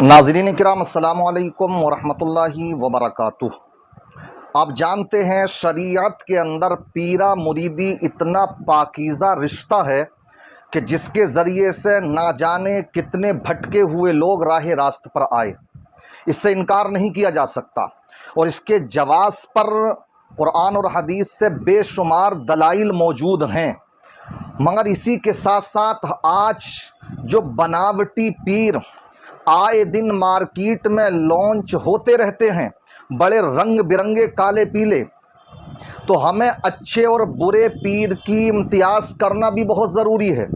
नाज़रीन किराम अस्सलामु अलैकुम वरहमतुल्लाहि वबरकातुह। आप जानते हैं शरीयत के अंदर पीरा मुरीदी इतना पाकीज़ा रिश्ता है कि जिसके ज़रिए से ना जाने कितने भटके हुए लोग राह रास्त पर आए। इससे इनकार नहीं किया जा सकता और इसके जवाज़ पर कुरान और हदीस से बेशुमार दलाइल मौजूद हैं। मगर इसी के साथ साथ आज जो बनावटी पीर आए दिन मार्केट में लॉन्च होते रहते हैं, बड़े रंग बिरंगे काले पीले, तो हमें अच्छे और बुरे पीर की इम्तियाज़ करना भी बहुत ज़रूरी है।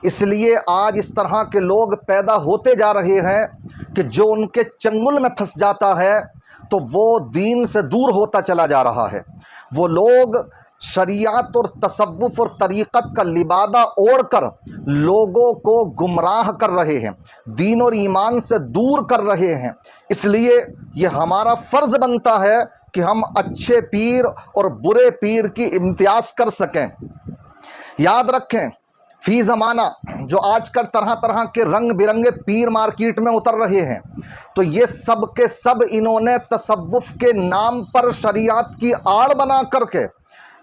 इसलिए आज इस तरह के लोग पैदा होते जा रहे हैं कि जो उनके चंगुल में फंस जाता है तो वो दीन से दूर होता चला जा रहा है। वो लोग शरीयत और तसव्वुफ और तरीक़त का लिबादा ओढ़कर लोगों को गुमराह कर रहे हैं, दीन और ईमान से दूर कर रहे हैं। इसलिए ये हमारा फ़र्ज़ बनता है कि हम अच्छे पीर और बुरे पीर की इम्तियाज़ कर सकें। याद रखें, फ़ी ज़माना जो आजकल तरह तरह के रंग बिरंगे पीर मार्केट में उतर रहे हैं, तो ये सब के सब इन्होंने तसव्वुफ के नाम पर शरीयत की आड़ बना करके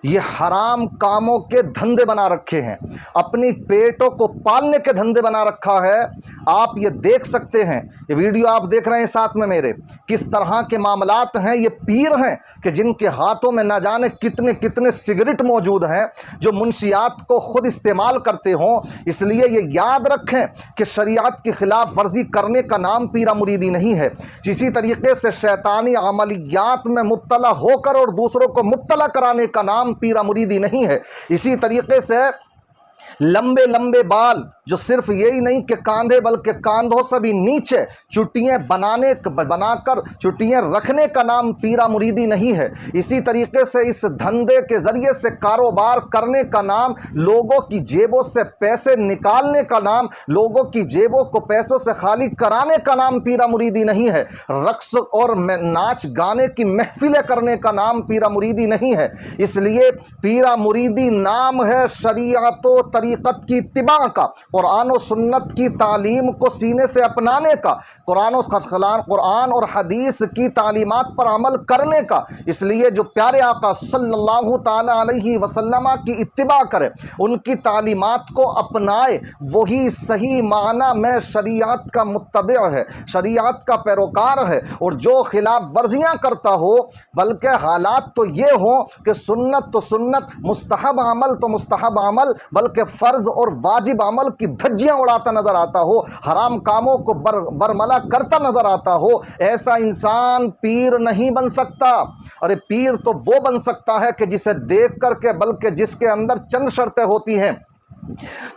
ये हराम कामों के धंधे बना रखे हैं, अपनी पेटों को पालने के धंधे बना रखा है। आप ये देख सकते हैं, ये वीडियो आप देख रहे हैं साथ में मेरे, किस तरह के मामलात हैं। ये पीर हैं कि जिनके हाथों में ना जाने कितने कितने सिगरेट मौजूद हैं जो मुंशियात को खुद इस्तेमाल करते हों। इसलिए ये याद रखें कि शरीयत की खिलाफ वर्जी करने का नाम पीरा मुरीदी नहीं है। इसी तरीके से शैतानी अमलियात में मुब्तला होकर और दूसरों को मुब्तला कराने का नाम पीरा मुरीदी नहीं है। इसी तरीके से लंबे लंबे बाल, जो सिर्फ यही नहीं कि कांधे बल्कि कांधों से भी नीचे चुटियाँ बनाकर चुटियाँ रखने का नाम पीरा मुरीदी नहीं है। इसी तरीके से इस धंधे के ज़रिए से कारोबार करने का नाम, लोगों की जेबों से पैसे निकालने का नाम, लोगों की जेबों को पैसों से खाली कराने का नाम पीरा मुरीदी नहीं है। रक्स और नाच गाने की महफिलें करने का नाम पीरा मुरीदी नहीं है। इसलिए पीरा मुरीदी नाम है शरीयत व तरीक़त की इत्तिबा का, कुरान और सुन्नत की तालीम को सीने से अपनाने का, कुरान और हदीस की तालीमात पर अमल करने का। इसलिए जो प्यारे आका सल्लल्लाहु ताला अलैहि वसल्लम की इत्तिबा करे, उनकी तालीमात को अपनाए, वही सही माना में शरीयत का मुत्तबि है, शरीयत का पैरोकार है। और जो खिलाफ वर्जियाँ करता हो, बल्कि हालात तो ये हो कि सुन्नत तो सुन्नत, मुस्तहब अमल तो मुस्तहब अमल, बल्कि फ़र्ज़ और वाजिब अमल की धज्जियाँ उड़ाता नज़र आता हो, हराम कामों को बरमला करता नज़र आता हो, ऐसा इंसान पीर नहीं बन सकता। अरे पीर तो वो बन सकता है कि जिसे देख करके, बल्कि जिसके अंदर चंद शर्तें होती हैं,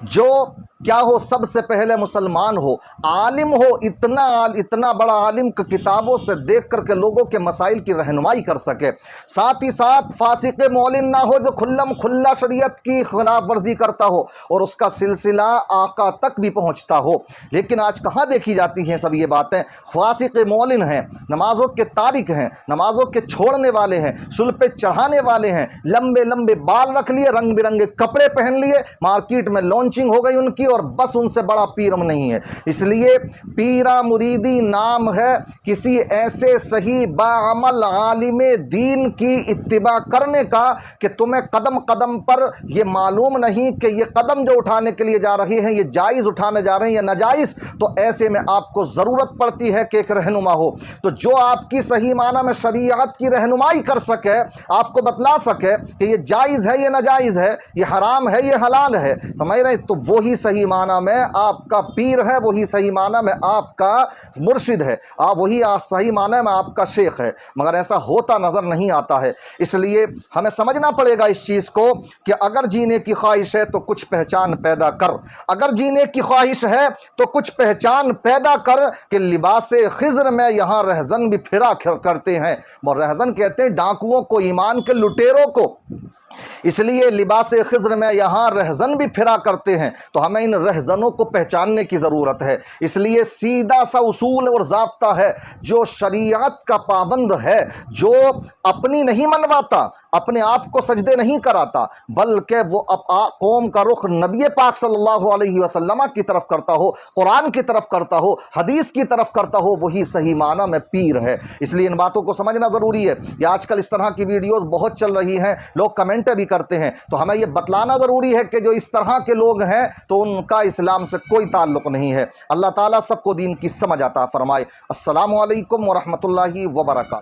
जो क्या हो, सबसे पहले मुसलमान हो, आलिम हो, इतना बड़ा आलिम कि किताबों से देख करके लोगों के मसाइल की रहनुमाई कर सके। साथ ही साथ फासिक मौलिन ना हो जो खुल्लम खुल्ला शरीयत की खिलाफ वर्जी करता हो और उसका सिलसिला आका तक भी पहुंचता हो। लेकिन आज कहाँ देखी जाती हैं सब ये बातें। फासिक मौलिन हैं, नमाजों के तारिक हैं, नमाजों के छोड़ने वाले हैं, सुल पे चढ़ाने वाले हैं, लंबे लंबे बाल रख लिए, रंग बिरंगे कपड़े पहन लिए, मार्केट में लॉन्चिंग हो गई उनकी, और बस उनसे बड़ा पीर नहीं है। इसलिए पीरा मुरीदी नाम है किसी ऐसे सही बाअमल आलिमे दीन की इत्तिबा करने का कि तुम्हें कदम कदम पर ये मालूम नहीं कि ये कदम जो उठाने के लिए जा रहे हैं ये जायज़ उठाने जा रहे हैं या नाजायज़। तो ऐसे में आपको ज़रूरत पड़ती है कि एक रहनुमा हो, तो जो आपकी सही माना में शरीयत की रहनुमाई कर सके, आपको बतला सके कि ये जायज़ है, ये नाजायज़ है, ये हराम है, ये हलाल है, समझ रहे, तो वही सही माना में आपका पीर है, वही सही माना में आपका मुर्शिद है, वही सही माना में आपका शेख है। मगर ऐसा होता नज़र नहीं आता है। इसलिए हमें समझना पड़ेगा इस चीज़ को कि अगर जीने की ख्वाहिश है तो कुछ पहचान पैदा कर, अगर जीने की ख्वाहिश है तो कुछ पहचान पैदा कर कि लिबासे खिज़्र में यहाँ रहज़न भी फिरा करते हैं। और रहज़न कहते हैं डाकुओं को, ईमान के लुटेरों को। इसलिए लिबास खिज़्र में यहाँ रहज़न भी फिरा करते हैं। तो हमें इन रहज़नों को पहचानने की ज़रूरत है। इसलिए सीधा सा उसूल और ज़ाब्ता है, जो शरीयत का पाबंद है, जो अपनी नहीं मनवाता اپنے آپ کو سجدے نہیں کراتا، بلکہ وہ قوم کا رخ نبی پاک صلی اللہ علیہ وسلم کی طرف کرتا ہو، قرآن کی طرف کرتا ہو، حدیث کی طرف کرتا ہو، وہی صحیح معنی میں پیر ہے۔ اس لیے ان باتوں کو سمجھنا ضروری ہے۔ یہ آج کل اس طرح کی ویڈیوز بہت چل رہی ہیں، لوگ کمنٹ بھی کرتے ہیں، تو ہمیں یہ بتلانا ضروری ہے کہ جو اس طرح کے لوگ ہیں تو ان کا اسلام سے کوئی تعلق نہیں ہے۔ اللہ تعالیٰ سب کو دین کی سمجھ عطا فرمائے۔ السلام علیکم ورحمۃ اللہ وبرکاتہ۔